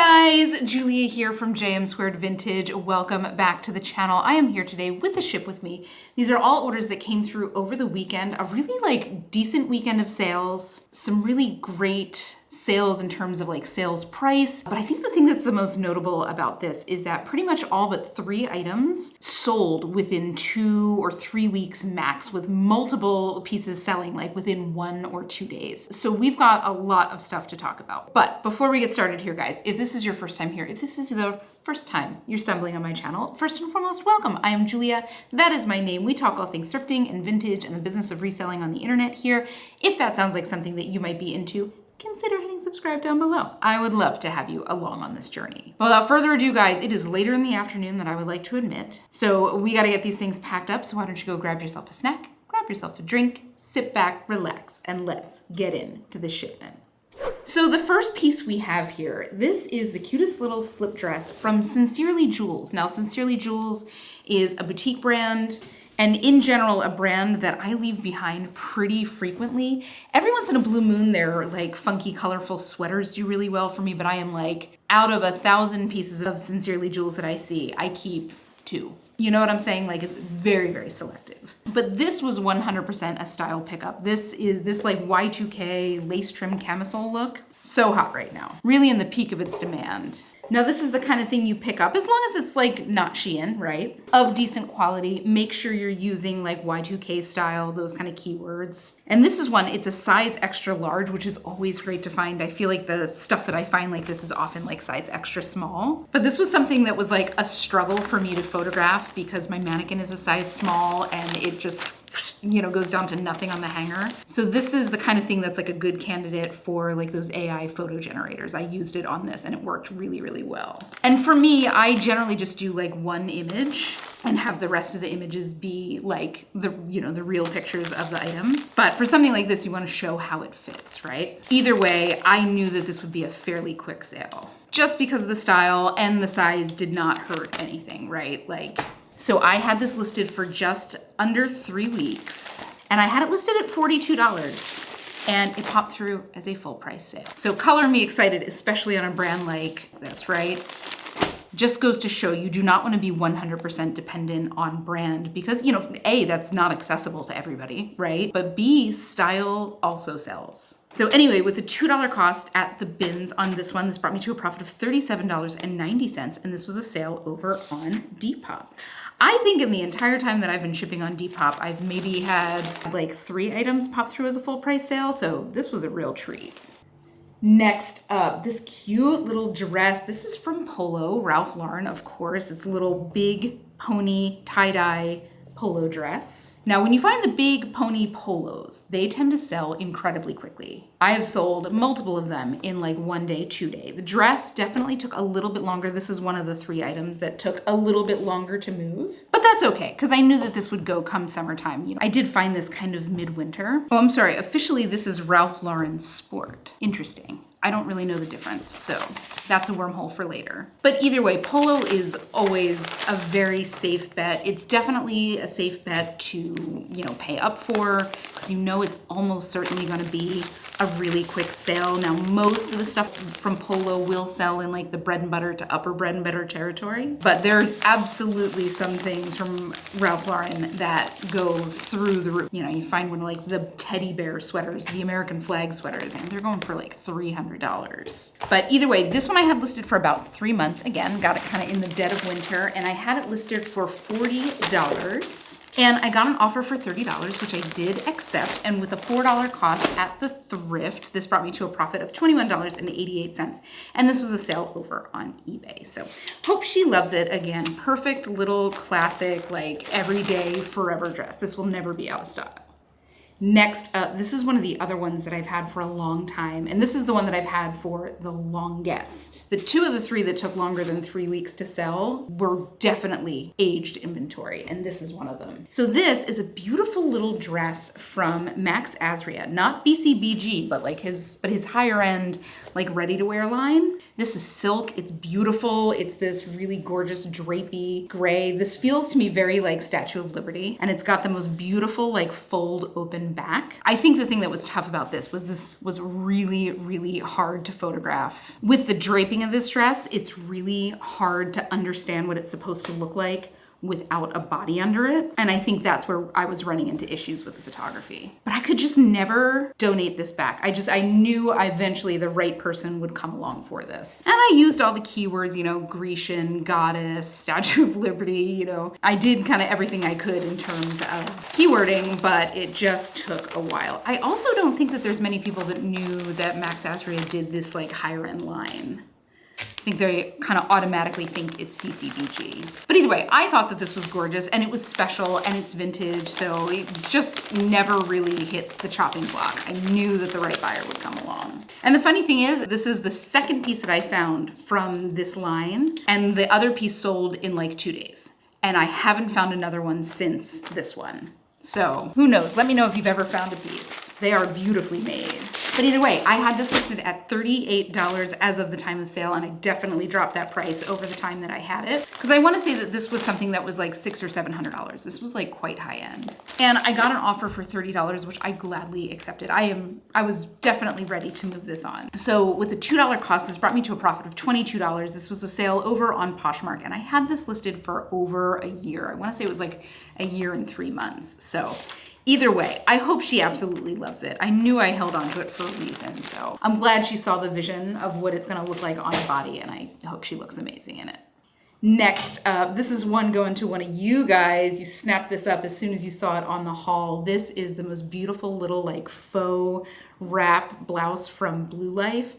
Hi guys, Julia here from JM Squared Vintage. Welcome back to the channel. I am here today with the ship with me. These are all orders that came through over the weekend. A really decent weekend of sales. Some really great sales in terms of sales price. But I think the thing that's the most notable about this is that pretty much all but 3 items sold within 2 or 3 weeks max, with multiple pieces selling within 1 or 2 days. So we've got a lot of stuff to talk about. But before we get started here, guys, if this is your first time here, if this is the first time you're stumbling on my channel, first and foremost, welcome. I am Julia. That is my name. We talk all things thrifting and vintage and the business of reselling on the internet here. If that sounds like something that you might be into, consider hitting subscribe down below. I would love to have you along on this journey. Without further ado, guys, it is later in the afternoon than I would like to admit. So we got to get these things packed up. So why don't you go grab yourself a snack, grab yourself a drink, sit back, relax, and let's get into the shipment. So the first piece we have here, this is the cutest little slip dress from Sincerely Jewels. Now, Sincerely Jewels is a boutique brand, and in general, a brand that I leave behind pretty frequently. Every once in a blue moon, their funky, colorful sweaters do really well for me, but I am out of 1,000 pieces of Sincerely Jewels that I see, I keep 2. You know what I'm saying? It's very, very selective. But this was 100% a style pickup. This is this Y2K lace trim camisole look. So hot right now. Really in the peak of its demand. Now this is the kind of thing you pick up, as long as it's not Shein, right? Of decent quality. Make sure you're using Y2K style, those kind of keywords. And this is one, it's a size extra large, which is always great to find. I feel like the stuff that I find this is often size extra small. But this was something that was a struggle for me to photograph because my mannequin is a size small and it just goes down to nothing on the hanger. So this is the kind of thing that's a good candidate for those AI photo generators. I used it on this and it worked really, really well. And for me, I generally just do one image and have the rest of the images be the real pictures of the item. But for something like this, you want to show how it fits, right? Either way, I knew that this would be a fairly quick sale. Just because the style and the size did not hurt anything, right? So I had this listed for just under 3 weeks, and I had it listed at $42, and it popped through as a full price sale. So color me excited, especially on a brand like this, right? Just goes to show you do not want to be 100% dependent on brand because, A, that's not accessible to everybody, right? But B, style also sells. So anyway, with the $2 cost at the bins on this one, this brought me to a profit of $37.90, and this was a sale over on Depop. I think in the entire time that I've been shipping on Depop, I've maybe had 3 items pop through as a full price sale, so this was a real treat. Next up, this cute little dress. This is from Polo, Ralph Lauren, of course. It's a little big pony tie-dye polo dress. Now, when you find the big pony polos, they tend to sell incredibly quickly. I have sold multiple of them in 1 day, 2 day. The dress definitely took a little bit longer. This is one of the 3 items that took a little bit longer to move, but that's okay because I knew that this would go come summertime. I did find this kind of midwinter. Oh, I'm sorry. Officially, this is Ralph Lauren Sport. Interesting. I don't really know the difference, so that's a wormhole for later. But either way, Polo is always a very safe bet. It's definitely a safe bet to, pay up for, because it's almost certainly gonna be a really quick sale. Now, most of the stuff from Polo will sell in the bread and butter to upper bread and butter territory, but there are absolutely some things from Ralph Lauren that go through the roof. You find one the teddy bear sweaters, the American flag sweaters, and they're going for $300. But either way, this one I had listed for about 3 months. Again, got it kind of in the dead of winter, and I had it listed for $40. And I got an offer for $30, which I did accept. And with a $4 cost at the thrift, this brought me to a profit of $21.88. And this was a sale over on eBay. So hope she loves it. Again, perfect little classic, everyday forever dress. This will never be out of stock. Next up, this is one of the other ones that I've had for a long time, and this is the one that I've had for the longest. The 2 of the 3 that took longer than 3 weeks to sell were definitely aged inventory, and this is one of them. So this is a beautiful little dress from Max Azria, not BCBG, but his higher end, ready to wear line. This is silk, it's beautiful, it's this really gorgeous drapey gray. This feels to me very Statue of Liberty, and it's got the most beautiful fold open them back. I think the thing that was tough about this was really, really hard to photograph. With the draping of this dress, it's really hard to understand what it's supposed to look like without a body under it. And I think that's where I was running into issues with the photography. But I could just never donate this back. I knew eventually the right person would come along for this. And I used all the keywords, you know, Grecian, goddess, Statue of Liberty, you know. I did kind of everything I could in terms of keywording, but it just took a while. I also don't think that there's many people that knew that Max Azria did this like higher end line. I think they kind of automatically think it's PCBG. But either way, I thought that this was gorgeous and it was special and it's vintage, so it just never really hit the chopping block. I knew that the right buyer would come along. And the funny thing is, this is the second piece that I found from this line, and the other piece sold in like 2 days. And I haven't found another one since this one. So who knows? Let me know if you've ever found a piece. They are beautifully made. But either way, I had this listed at $38 as of the time of sale, and I definitely dropped that price over the time that I had it. Because I want to say that this was something that was like $600 or $700. This was like quite high end. And I got an offer for $30, which I gladly accepted. I was definitely ready to move this on. So with a $2 cost, this brought me to a profit of $22. This was a sale over on Poshmark, and I had this listed for over a year. I want to say it was like a year and 3 months. So either way, I hope she absolutely loves it. I knew I held on to it for a reason, so I'm glad she saw the vision of what it's gonna look like on a body, and I hope she looks amazing in it. Next up, this is one going to one of you guys. You snapped this up as soon as you saw it on the haul. This is the most beautiful little like faux wrap blouse from Blue Life.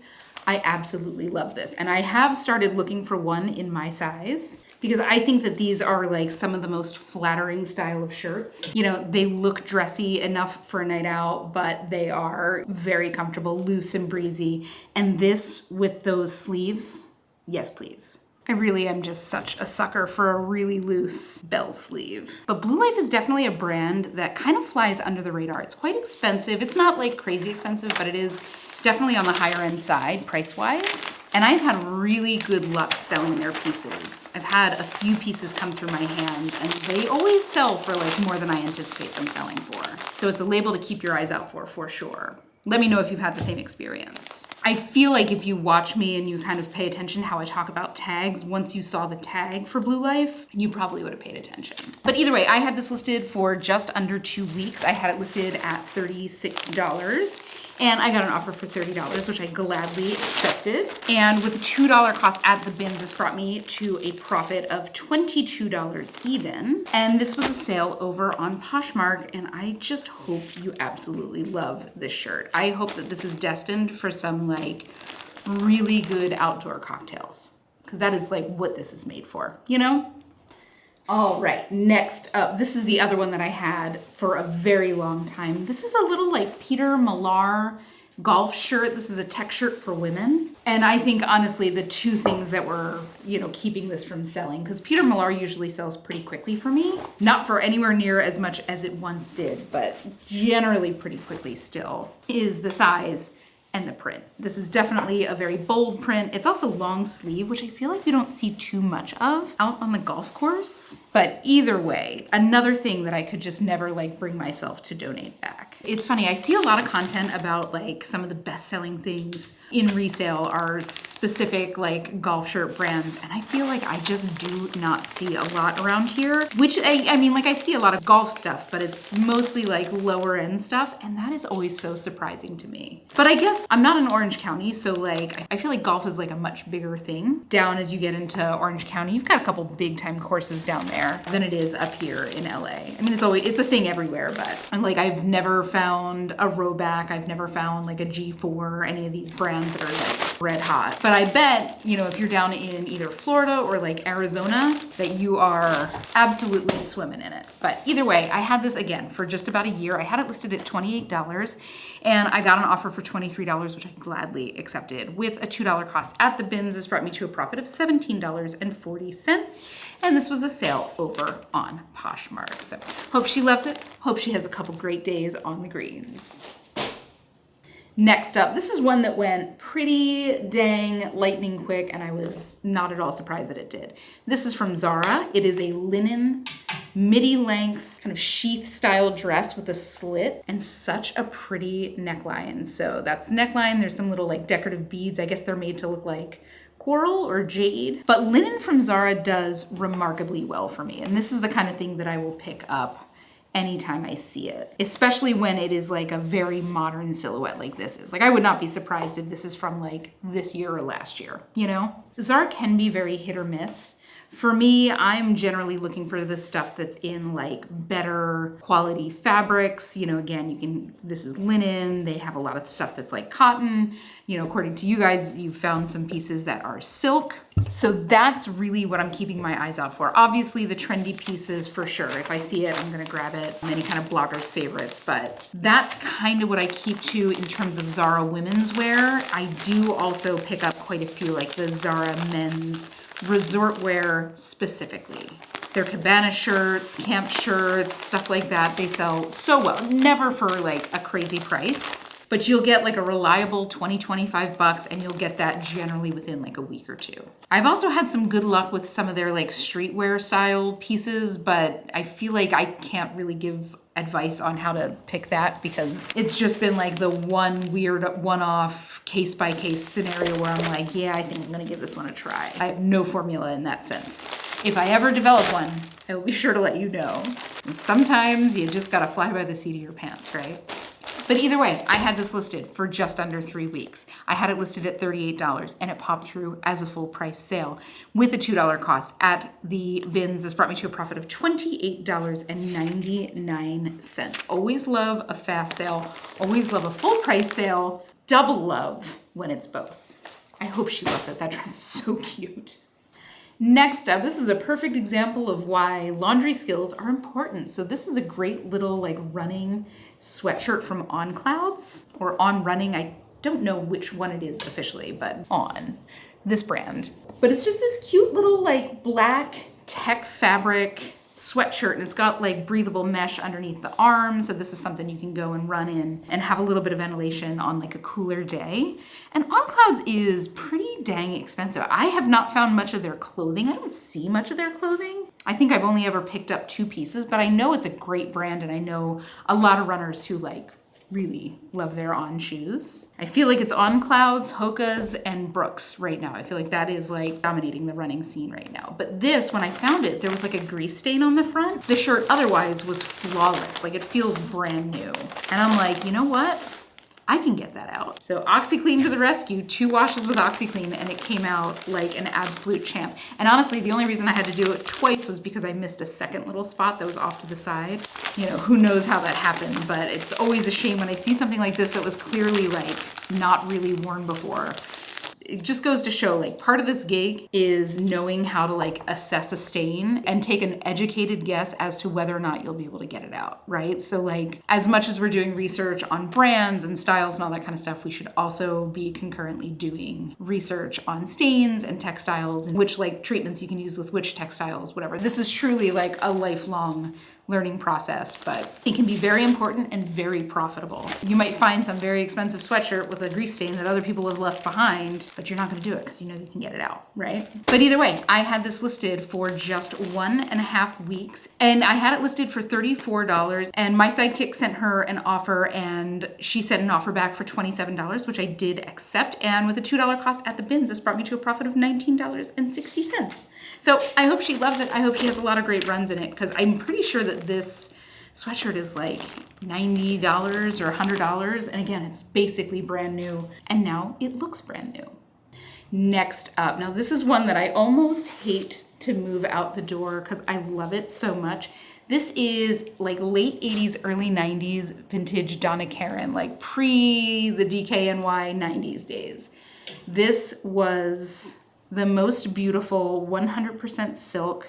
I absolutely love this, and I have started looking for one in my size, because I think that these are like some of the most flattering style of shirts. You know, they look dressy enough for a night out, but they are very comfortable, loose and breezy. And this with those sleeves, yes please. I really am just such a sucker for a really loose bell sleeve. But Blue Life is definitely a brand that kind of flies under the radar. It's quite expensive. It's not like crazy expensive, but it is definitely on the higher end side price-wise. And I've had really good luck selling their pieces. I've had a few pieces come through my hand, and they always sell for like more than I anticipate them selling for. So it's a label to keep your eyes out for sure. Let me know if you've had the same experience. I feel like if you watch me and you kind of pay attention how I talk about tags, once you saw the tag for Blue Life, you probably would have paid attention. But either way, I had this listed for just under 2 weeks. I had it listed at $36. And I got an offer for $30, which I gladly accepted. And with a $2 cost at the bins, this brought me to a profit of $22 even. And this was a sale over on Poshmark, and I just hope you absolutely love this shirt. I hope that this is destined for some like really good outdoor cocktails, because that is like what this is made for, you know? All right, next up, this is the other one that I had for a very long time. This is a little like Peter Millar golf shirt. This is a tech shirt for women. And I think honestly, the two things that were, you know, keeping this from selling, because Peter Millar usually sells pretty quickly for me, not for anywhere near as much as it once did, but generally pretty quickly still, is the size and the print. This is definitely a very bold print. It's also long sleeve, which I feel like you don't see too much of out on the golf course. But either way, another thing that I could just never like bring myself to donate back. It's funny, I see a lot of content about like some of the best-selling things in resale are specific like golf shirt brands, and I feel like I just do not see a lot around here, which I mean, like I see a lot of golf stuff, but it's mostly like lower end stuff, and that is always so surprising to me. But I guess I'm not in Orange County, so like I feel like golf is like a much bigger thing down as you get into Orange County. You've got a couple big time courses down there than it is up here in LA. I mean, it's a thing everywhere, but like I've never found a Rowback, I've never found like a G4, any of these brands that are like red hot. But I bet, you know, if you're down in either Florida or like Arizona, that you are absolutely swimming in it. But either way, I had this again for just about a year. I had it listed at $28, and I got an offer for $23, which I gladly accepted. With a $2 cost at the bins, this brought me to a profit of $17.40. And this was a sale over on Poshmark. So hope she loves it. Hope she has a couple great days on the greens. Next up, this is one that went pretty dang lightning quick, and I was not at all surprised that it did. This is from Zara. It is a linen midi length kind of sheath style dress with a slit and such a pretty neckline. So that's the neckline. There's some little like decorative beads. I guess they're made to look like coral or jade. But linen from Zara does remarkably well for me. And this is the kind of thing that I will pick up anytime I see it, especially when it is like a very modern silhouette like this is. Like I would not be surprised if this is from like this year or last year, you know? Zara can be very hit or miss. For me, I'm generally looking for the stuff that's in like better quality fabrics. You know, again, this is linen. They have a lot of stuff that's like cotton. You know, according to you guys, you've found some pieces that are silk. So that's really what I'm keeping my eyes out for. Obviously the trendy pieces for sure. If I see it, I'm gonna grab it. Any kind of bloggers' favorites, but that's kind of what I keep to in terms of Zara women's wear. I do also pick up quite a few like the Zara men's resort wear specifically. Their cabana shirts, camp shirts, stuff like that, they sell so well. Never for like a crazy price, but you'll get like a reliable 20, 25 bucks and you'll get that generally within like a week or two. I've also had some good luck with some of their like streetwear style pieces, but I feel like I can't really give advice on how to pick that because it's just been like the one weird one-off case-by-case scenario where I'm like, yeah, I think I'm gonna give this one a try. I have no formula in that sense. If I ever develop one, I will be sure to let you know. And sometimes you just gotta fly by the seat of your pants, right? But either way, I had this listed for just under 3 weeks. I had it listed at $38 and it popped through as a full price sale with a $2 cost at the bins. This brought me to a profit of $28.99. Always love a fast sale, always love a full price sale, double love when it's both. I hope she loves it. That dress is so cute. Next up, this is a perfect example of why laundry skills are important. So this is a great little like running sweatshirt from On Clouds or On Running. I don't know which one it is officially, but On, this brand. But it's just this cute little like black tech fabric sweatshirt and it's got like breathable mesh underneath the arms. So this is something you can go and run in and have a little bit of ventilation on like a cooler day. And On Clouds is pretty dang expensive. I have not found much of their clothing. I don't see much of their clothing. I think I've only ever picked up 2 pieces, but I know it's a great brand and I know a lot of runners who like really love their On shoes. I feel like it's On Clouds, Hoka's, and Brooks right now. I feel like that is like dominating the running scene right now. But this, when I found it, there was like a grease stain on the front. The shirt otherwise was flawless. Like it feels brand new. And I'm like, you know what? I can get that out. So OxyClean to the rescue, 2 washes with OxyClean and it came out like an absolute champ. And honestly, the only reason I had to do it twice was because I missed a second little spot that was off to the side. You know, who knows how that happened, but it's always a shame when I see something like this that was clearly like not really worn before. It just goes to show like part of this gig is knowing how to like assess a stain and take an educated guess as to whether or not you'll be able to get it out, right? So like as much as we're doing research on brands and styles and all that kind of stuff, we should also be concurrently doing research on stains and textiles and which like treatments you can use with which textiles, whatever. This is truly like a lifelong learning process, but it can be very important and very profitable. You might find some very expensive sweatshirt with a grease stain that other people have left behind, but you're not gonna do it because you know you can get it out, right? But either way, I had this listed for just 1.5 weeks and I had it listed for $34 and my sidekick sent her an offer and she sent an offer back for $27, which I did accept. And with a $2 cost at the bins, this brought me to a profit of $19.60. So I hope she loves it. I hope she has a lot of great runs in it because I'm pretty sure that this sweatshirt is like $90 or $100. And again, it's basically brand new and now it looks brand new. Next up, now this is one that I almost hate to move out the door because I love it so much. This is like late 80s, early 90s vintage Donna Karan, like pre the DKNY 90s days. This was the most beautiful 100% silk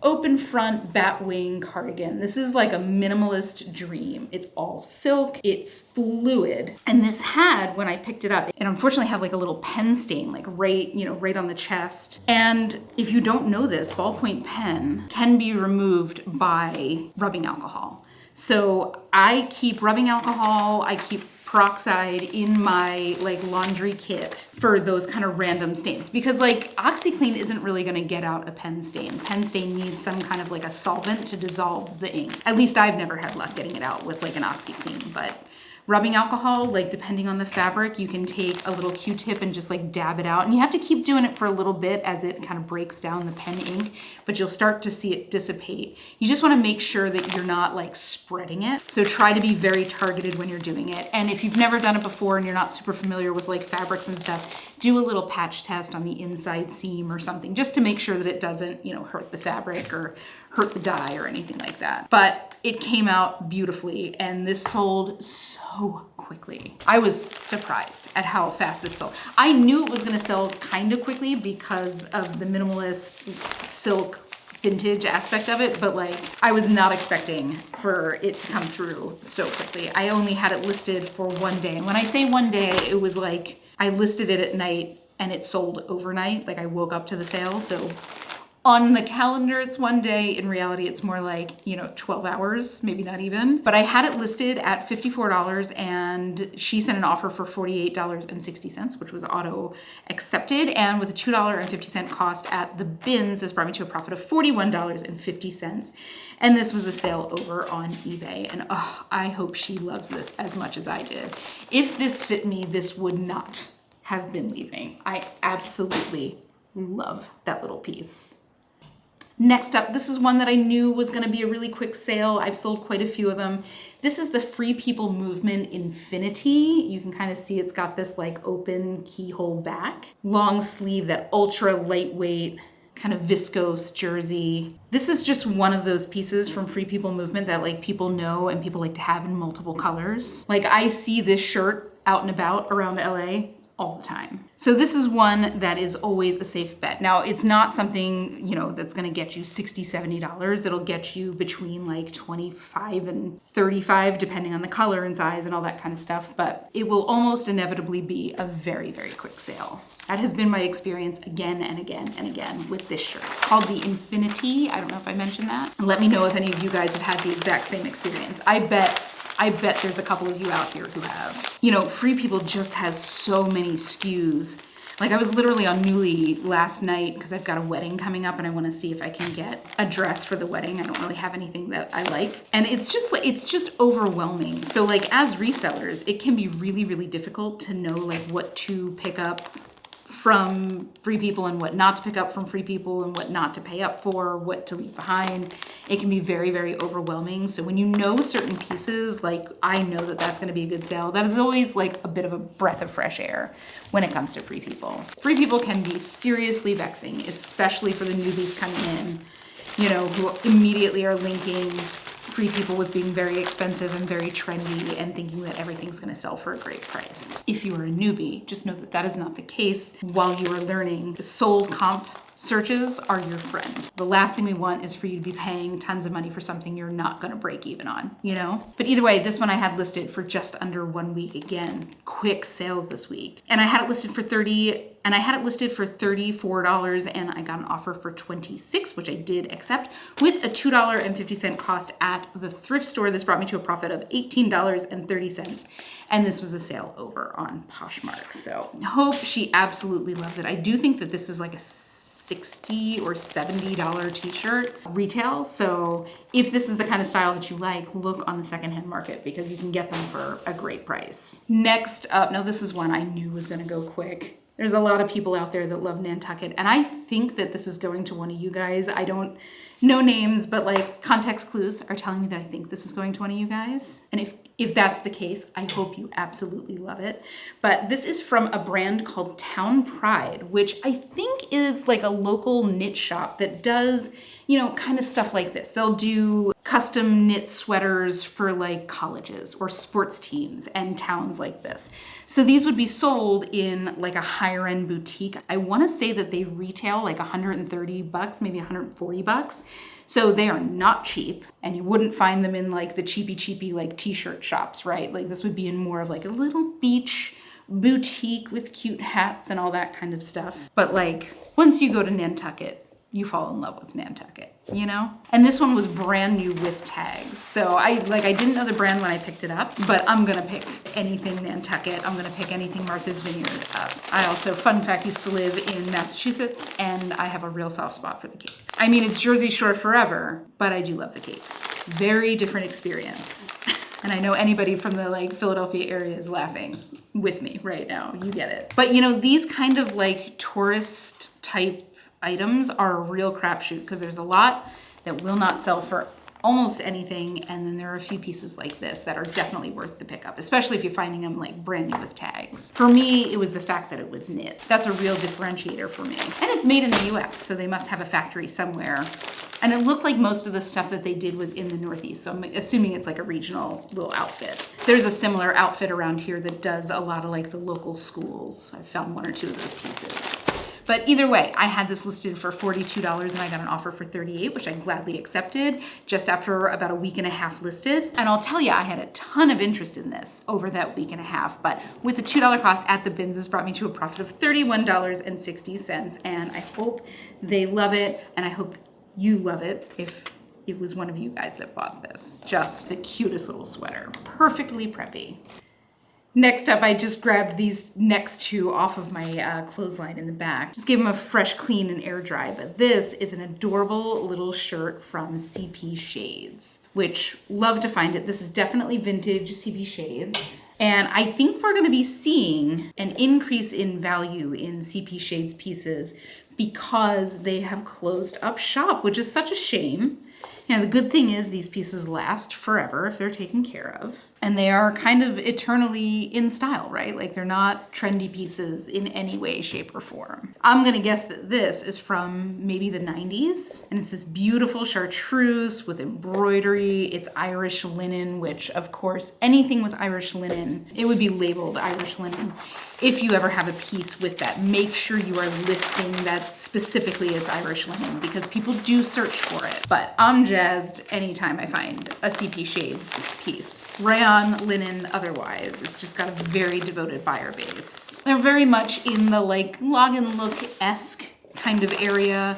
open front bat wing cardigan. This is like a minimalist dream. It's all silk, it's fluid. And this had, when I picked it up, it unfortunately had like a little pen stain, like right on the chest. And if you don't know this, ballpoint pen can be removed by rubbing alcohol. So I keep rubbing alcohol, I keep peroxide in my like laundry kit for those kind of random stains, because like OxiClean isn't really gonna get out a pen stain. Pen stain needs some kind of like a solvent to dissolve the ink. At least I've never had luck getting it out with like an OxiClean, but rubbing alcohol, like depending on the fabric, you can take a little Q-tip and just like dab it out. And you have to keep doing it for a little bit as it kind of breaks down the pen ink, but you'll start to see it dissipate. You just wanna make sure that you're not like spreading it. So try to be very targeted when you're doing it. And if you've never done it before and you're not super familiar with like fabrics and stuff, do a little patch test on the inside seam or something, just to make sure that it doesn't, you know, hurt the fabric or hurt the dye or anything like that. But it came out beautifully, and this sold so quickly. I was surprised at how fast this sold. I knew it was gonna sell kind of quickly because of the minimalist silk vintage aspect of it, but like I was not expecting for it to come through so quickly. I only had it listed for one day. And when I say one day, it was like I listed it at night and it sold overnight. Like I woke up to the sale. So on the calendar, it's one day. In reality, it's more like, you know, 12 hours, maybe not even. But I had it listed at $54 and she sent an offer for $48.60, which was auto accepted. And with a $2.50 cost at the bins, this brought me to a profit of $41.50. And this was a sale over on eBay. And oh, I hope she loves this as much as I did. If this fit me, this would not have been leaving. I absolutely love that little piece. Next up, this is one that I knew was gonna be a really quick sale. I've sold quite a few of them. This is the Free People Movement Infinity. You can kind of see it's got this like open keyhole back. Long sleeve, that ultra lightweight, kind of viscose jersey. This is just one of those pieces from Free People Movement that like people know and people like to have in multiple colors. Like I see this shirt out and about around LA all the time. So this is one that is always a safe bet. Now it's not something, you know, that's gonna get you $60, $70. It'll get you between like 25 and 35, depending on the color and size and all that kind of stuff. But it will almost inevitably be a very, very quick sale. That has been my experience again and again and again with this shirt. It's called the Infinity. I don't know if I mentioned that. Let me know if any of you guys have had the exact same experience. I bet there's a couple of you out here who have. You know, Free People just has so many SKUs. Like I was literally on Nuuly last night because I've got a wedding coming up and I want to see if I can get a dress for the wedding. I don't really have anything that I like. And it's just overwhelming. So like as resellers, it can be really, really difficult to know like what to pick up from Free People and what not to pick up from Free People and what not to pay up for, what to leave behind. It can be very, very overwhelming. So when you know certain pieces, like I know that that's gonna be a good sale, that is always like a bit of a breath of fresh air when it comes to Free People. Free People can be seriously vexing, especially for the newbies coming in, you know, who immediately are linking Free People with being very expensive and very trendy and thinking that everything's gonna sell for a great price. If you are a newbie, just know that that is not the case while you are learning. Sold comp searches are your friend. The last thing we want is for you to be paying tons of money for something you're not gonna break even on, you know? But either way, this one I had listed for just under 1 week. Again, quick sales this week. And I had it listed for $34 and I got an offer for $26, which I did accept with a $2.50 cost at the thrift store. This brought me to a profit of $18.30. And this was a sale over on Poshmark. So I hope she absolutely loves it. I do think that this is like a $60 or $70 t-shirt retail. So if this is the kind of style that you like, look on the secondhand market because you can get them for a great price. Next up, now this is one I knew was gonna go quick. There's a lot of people out there that love Nantucket, and I think that this is going to one of you guys. I don't know names, but like context clues are telling me that I think this is going to one of you guys. And if that's the case, I hope you absolutely love it. But this is from a brand called Town Pride, which I think is like a local knit shop that does, you know, kind of stuff like this. They'll do custom knit sweaters for like colleges or sports teams and towns like this. So these would be sold in like a higher end boutique. I want to say that they retail like $130, maybe $140. So they are not cheap, and you wouldn't find them in like the cheapy like t-shirt shops, right? Like this would be in more of like a little beach boutique with cute hats and all that kind of stuff. But like once you go to Nantucket, you fall in love with Nantucket, you know? And this one was brand new with tags. So I didn't know the brand when I picked it up, but I'm gonna pick anything Nantucket. I'm gonna pick anything Martha's Vineyard up. I also, fun fact, used to live in Massachusetts, and I have a real soft spot for the Cape. I mean, it's Jersey Shore forever, but I do love the Cape. Very different experience. And I know anybody from the like Philadelphia area is laughing with me right now. You get it. But you know, these kind of like tourist type items are a real crapshoot because there's a lot that will not sell for almost anything, and then there are a few pieces like this that are definitely worth the pickup, especially if you're finding them like brand new with tags. For me, it was the fact that it was knit. That's a real differentiator for me. And it's made in the US, so they must have a factory somewhere. And it looked like most of the stuff that they did was in the Northeast, so I'm assuming it's like a regional little outfit. There's a similar outfit around here that does a lot of like the local schools. I've found one or two of those pieces. But either way, I had this listed for $42 and I got an offer for $38, which I gladly accepted just after about a week and a half listed. And I'll tell you, I had a ton of interest in this over that week and a half, but with the $2 cost at the bins, this brought me to a profit of $31.60. And I hope they love it, and I hope you love it if it was one of you guys that bought this. Just the cutest little sweater, perfectly preppy. Next up, I just grabbed these next two off of my clothesline in the back. Just gave them a fresh clean and air dry, but this is an adorable little shirt from CP Shades, which love to find it. This is definitely vintage CP Shades. And I think we're gonna be seeing an increase in value in CP Shades pieces because they have closed up shop, which is such a shame. You know, the good thing is these pieces last forever if they're taken care of. And they are kind of eternally in style, right? Like they're not trendy pieces in any way, shape, or form. I'm gonna guess that this is from maybe the 90s. And it's this beautiful chartreuse with embroidery. It's Irish linen, which of course, anything with Irish linen, it would be labeled Irish linen. If you ever have a piece with that, make sure you are listing that specifically it's Irish linen because people do search for it. But I'm jazzed anytime I find a CP Shades piece. Rayon, linen, otherwise. It's just got a very devoted buyer base. They're very much in the like log and look-esque kind of area.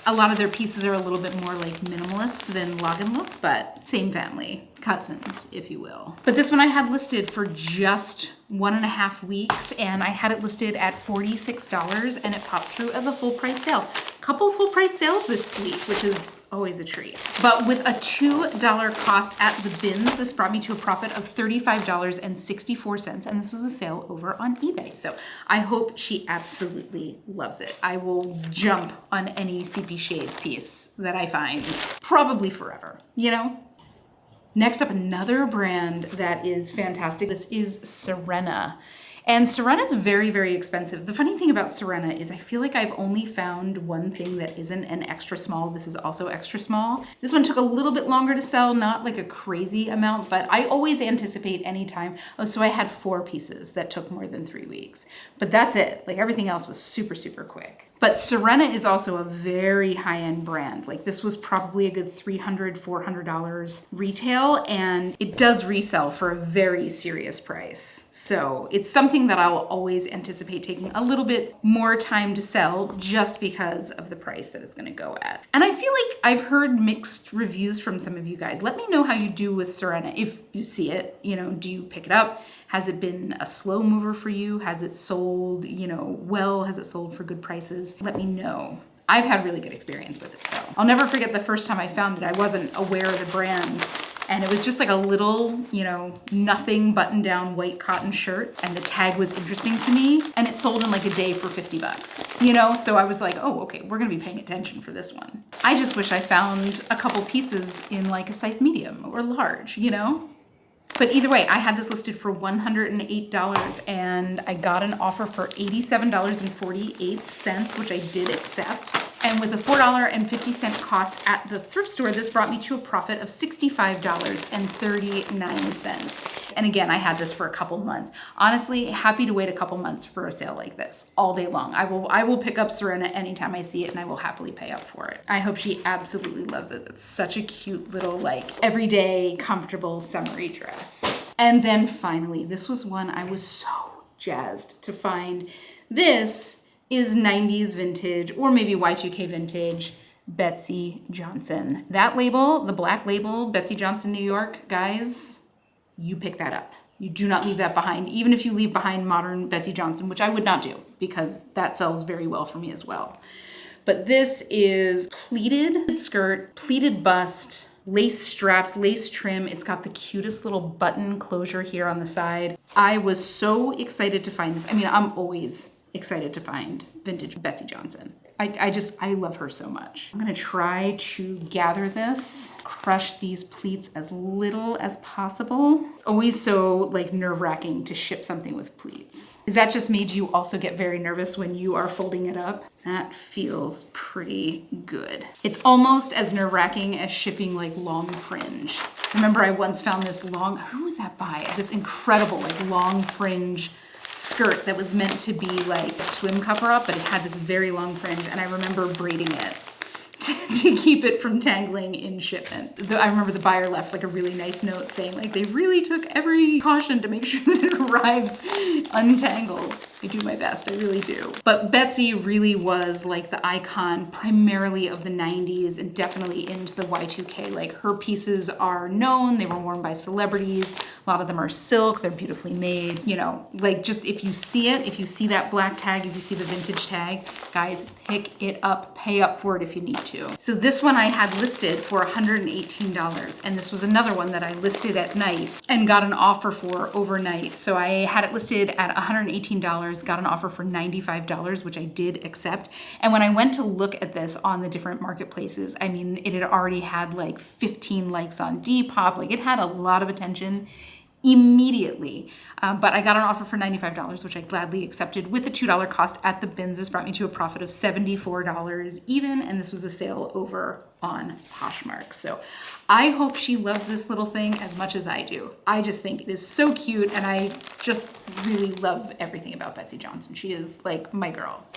A lot of their pieces are a little bit more like minimalist than log and look, but same family, cousins, if you will. But this one I had listed for just 1.5 weeks, and I had it listed at $46 and it popped through as a full price sale. Couple full price sales this week, which is always a treat. But with a $2 cost at the bins, this brought me to a profit of $35.64, and this was a sale over on eBay. So I hope she absolutely loves it. I will jump on any CP Shades piece that I find, probably forever, you know? Next up, another brand that is fantastic. This is Serena. And Serena is very, very expensive. The funny thing about Serena is I feel like I've only found one thing that isn't an extra small. This is also extra small. This one took a little bit longer to sell, not like a crazy amount, but I always anticipate any time. Oh, so I had 4 pieces that took more than 3 weeks. But that's it. Like everything else was super, super quick. But Serena is also a very high-end brand. Like this was probably a good $300, $400 retail, and it does resell for a very serious price. So it's something that I'll always anticipate taking a little bit more time to sell just because of the price that it's gonna go at. And I feel like I've heard mixed reviews from some of you guys. Let me know how you do with Serena. If you see it, you know, do you pick it up? Has it been a slow mover for you? Has it sold, you know, well? Has it sold for good prices? Let me know. I've had really good experience with it though. I'll never forget the first time I found it. I wasn't aware of the brand, and it was just like a little, you know, nothing button down white cotton shirt, and the tag was interesting to me, and it sold in like a day for 50 bucks, you know? So I was like, oh, okay, we're gonna be paying attention for this one. I just wish I found a couple pieces in like a size medium or large, you know? But either way, I had this listed for $108 and I got an offer for $87.48, which I did accept. And with a $4.50 cost at the thrift store, this brought me to a profit of $65.39. And again, I had this for a couple months. Honestly, happy to wait a couple months for a sale like this all day long. I will pick up Serena anytime I see it, and I will happily pay up for it. I hope she absolutely loves it. It's such a cute little like everyday comfortable summery dress. And then finally, this was one I was so jazzed to find. This is 90s vintage or maybe Y2K vintage Betsey Johnson. That label, the black label, Betsey Johnson, New York, guys, you pick that up. You do not leave that behind, even if you leave behind modern Betsey Johnson, which I would not do because that sells very well for me as well. But this is pleated skirt, pleated bust, lace straps, lace trim. It's got the cutest little button closure here on the side. I was so excited to find this. I mean, I'm always excited to find vintage Betsey Johnson. I love her so much. I'm gonna try to gather this, crush these pleats as little as possible. It's always so like nerve-wracking to ship something with pleats. Is that just made you also get very nervous when you are folding it up? That feels pretty good. It's almost as nerve-wracking as shipping like long fringe. Remember I once found this who was that by? This incredible like long fringe skirt that was meant to be like a swim cover up, but it had this very long fringe, and I remember braiding it to keep it from tangling in shipment. I remember the buyer left like a really nice note saying like they really took every caution to make sure that it arrived untangled. I do my best, I really do. But Betsey really was like the icon primarily of the 90s and definitely into the Y2K. Like her pieces are known, they were worn by celebrities. A lot of them are silk, they're beautifully made. You know, like just if you see it, if you see that black tag, if you see the vintage tag, guys, pick it up, pay up for it if you need to. So this one I had listed for $118, and this was another one that I listed at night and got an offer for overnight. So I had it listed at $118, got an offer for $95, which I did accept. And when I went to look at this on the different marketplaces, I mean, it had already had like 15 likes on Depop. Like it had a lot of attention immediately. But I got an offer for $95, which I gladly accepted with a $2 cost at the bins. This brought me to a profit of $74 even, and this was a sale over on Poshmark. So I hope she loves this little thing as much as I do. I just think it is so cute, and I just really love everything about Betsey Johnson. She is like my girl.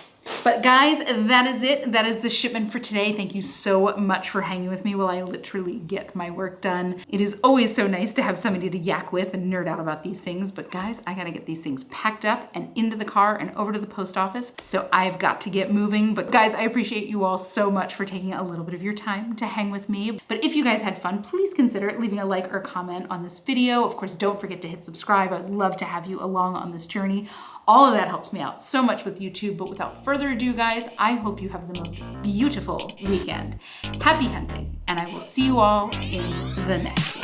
But guys, that is it. That is the shipment for today. Thank you so much for hanging with me while I literally get my work done. It is always so nice to have somebody to yak with and nerd out about these things. But guys, I gotta get these things packed up and into the car and over to the post office. So I've got to get moving. But guys, I appreciate you all so much for taking a little bit of your time to hang with me. But if you guys had fun, please consider leaving a like or comment on this video. Of course, don't forget to hit subscribe. I'd love to have you along on this journey. All of that helps me out so much with YouTube, but without further ado, guys, I hope you have the most beautiful weekend. Happy hunting, and I will see you all in the next one.